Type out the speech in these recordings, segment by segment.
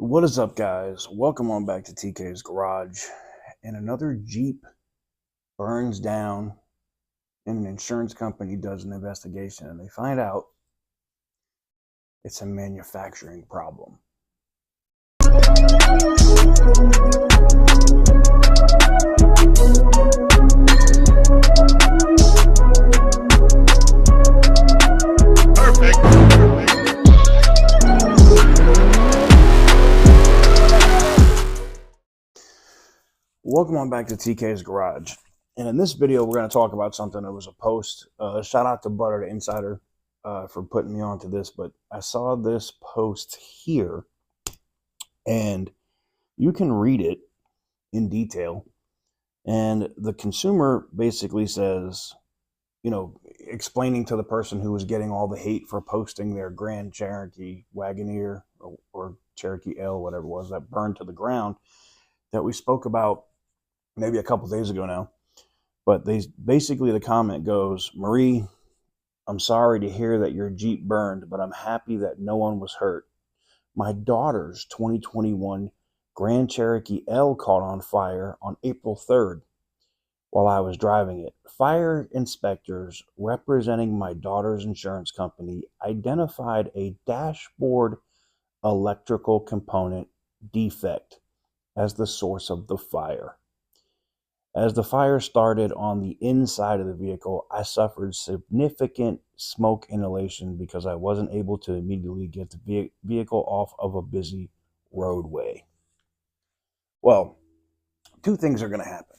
What is up, guys? Welcome on back to TK's Garage. And another Jeep burns down, and an insurance company does an investigation, and they find out it's a manufacturing problem. Welcome on back to TK's Garage. And in this video, we're going to talk about something that was a post. Shout out to Butter the Insider for putting me onto this. But I saw this post here, and you can read it in detail. And the consumer basically says, explaining to the person who was getting all the hate for posting their Grand Cherokee Wagoneer or Cherokee L, whatever it was, that burned to the ground, that we spoke about maybe a couple days ago now. But the comment goes, "Marie, I'm sorry to hear that your Jeep burned, but I'm happy that no one was hurt. My daughter's 2021 Grand Cherokee L caught on fire on April 3rd while I was driving it. Fire inspectors representing my daughter's insurance company identified a dashboard electrical component defect as the source of the fire. As the fire started on the inside of the vehicle, I suffered significant smoke inhalation because I wasn't able to immediately get the vehicle off of a busy roadway." Well, two things are going to happen.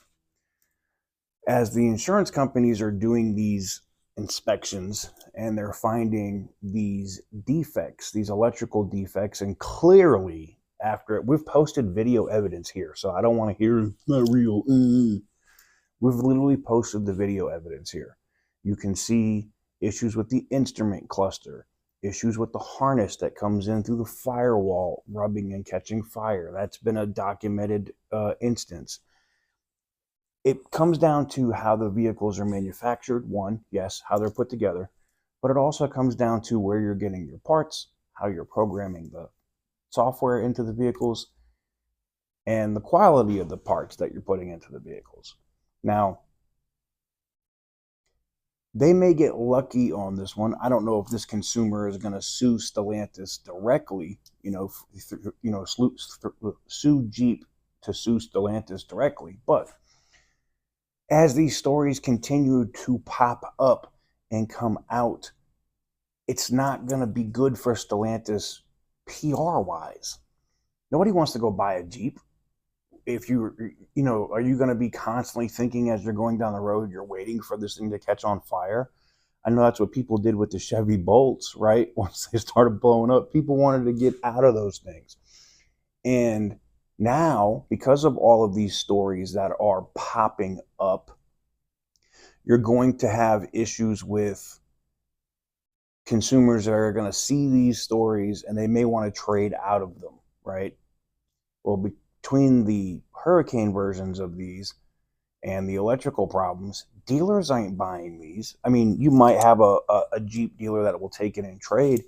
As the insurance companies are doing these inspections and they're finding these defects, these electrical defects, and clearly after it, we've posted video evidence here, so I don't want to hear it's not real. We've literally posted the video evidence here. You can see issues with the instrument cluster, issues with the harness that comes in through the firewall, rubbing and catching fire. That's been a documented instance. It comes down to how the vehicles are manufactured. One, yes, how they're put together, but it also comes down to where you're getting your parts, how you're programming the software into the vehicles, and the quality of the parts that you're putting into the vehicles. Now, they may get lucky on this one. I don't know if this consumer is going to sue Stellantis directly, sue Jeep to sue Stellantis directly. But as these stories continue to pop up and come out, it's not going to be good for Stellantis PR-wise. Nobody wants to go buy a Jeep. If are you going to be constantly thinking as you're going down the road, you're waiting for this thing to catch on fire? I know that's what people did with the Chevy Bolts, right? Once they started blowing up, people wanted to get out of those things. And now, because of all of these stories that are popping up, you're going to have issues with consumers that are going to see these stories and they may want to trade out of them, right? Well, between the hurricane versions of these and the electrical problems, dealers ain't buying these. I mean, you might have a Jeep dealer that will take it in trade,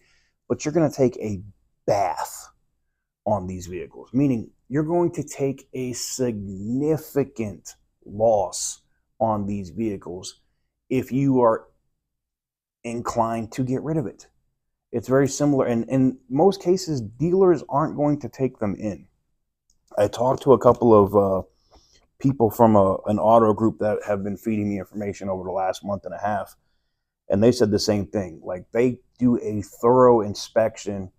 but you're going to take a bath on these vehicles, meaning you're going to take a significant loss on these vehicles if you are inclined to get rid of it. It's very similar, and in most cases, dealers aren't going to take them in. I talked to a couple of people from an auto group that have been feeding me information over the last month and a half, and they said the same thing. Like, they do a thorough inspection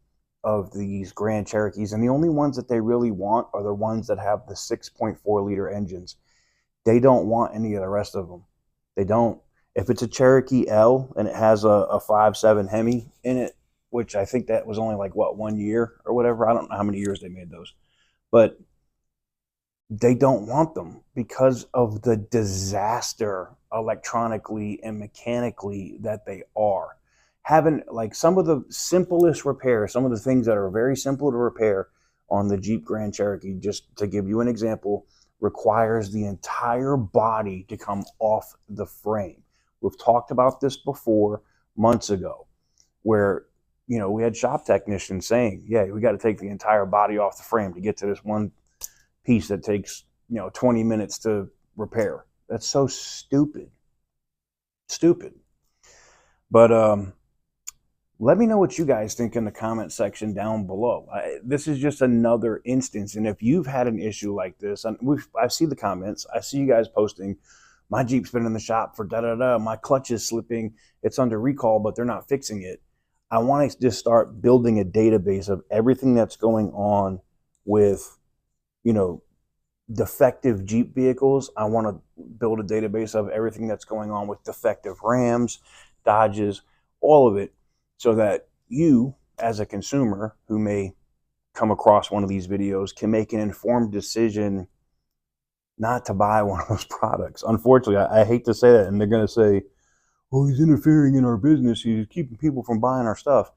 of these Grand Cherokees, and the only ones that they really want are the ones that have the 6.4 liter engines. They don't want any of the rest of them. They don't. If it's a Cherokee L and it has a 5.7 Hemi in it, which I think that was only like, 1 year or whatever. I don't know how many years they made those. But they don't want them because of the disaster electronically and mechanically that they are. Having like some of the simplest repairs, some of the things that are very simple to repair on the Jeep Grand Cherokee, just to give you an example, requires the entire body to come off the frame. We've talked about this before months ago, where you know, we had shop technicians saying, yeah, we got to take the entire body off the frame to get to this one piece that takes, you know, 20 minutes to repair. That's so stupid. Stupid. But let me know what you guys think in the comment section down below. This is just another instance. And if you've had an issue like this, and I see the comments, I see you guys posting, my Jeep's been in the shop for da-da-da, my clutch is slipping, it's under recall, but they're not fixing it. I want to just start building a database of everything that's going on with, you know, defective Jeep vehicles. I want to build a database of everything that's going on with defective Rams, Dodges, all of it, so that you, as a consumer who may come across one of these videos, can make an informed decision not to buy one of those products. Unfortunately, I hate to say that, and they're going to say, oh, he's interfering in our business, he's keeping people from buying our stuff.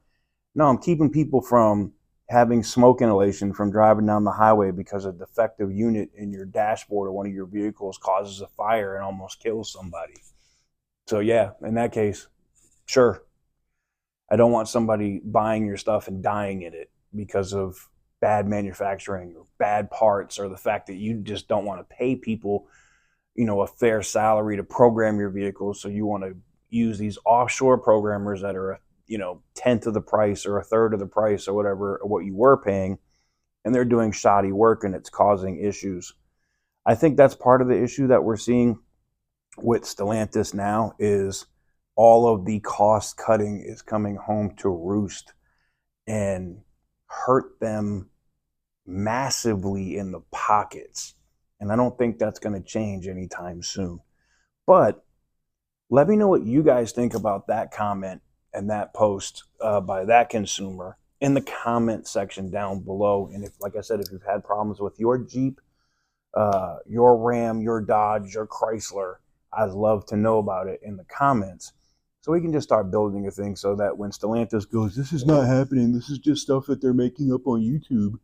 No, I'm keeping people from having smoke inhalation from driving down the highway because a defective unit in your dashboard of one of your vehicles causes a fire and almost kills somebody. So yeah, in that case, sure. I don't want somebody buying your stuff and dying in it because of bad manufacturing or bad parts, or the fact that you just don't want to pay people, you know, a fair salary to program your vehicles. So you want to use these offshore programmers that are, you know, 1/10 of the price or 1/3 of the price or whatever, what you were paying, and they're doing shoddy work and it's causing issues. I think that's part of the issue that we're seeing with Stellantis now, is all of the cost cutting is coming home to roost and hurt them massively in the pockets. And I don't think that's going to change anytime soon. But let me know what you guys think about that comment and that post by that consumer in the comment section down below. And if, like I said, if you've had problems with your Jeep, your Ram, your Dodge, your Chrysler, I'd love to know about it in the comments, so we can just start building a thing so that when Stellantis goes, this is not happening, this is just stuff that they're making up on YouTube.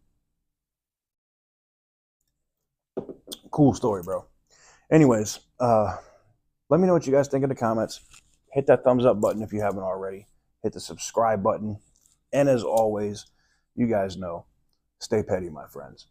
Cool story, bro. Anyways, let me know what you guys think in the comments. Hit that thumbs up button if you haven't already. Hit the subscribe button. And as always, you guys know, stay petty, my friends.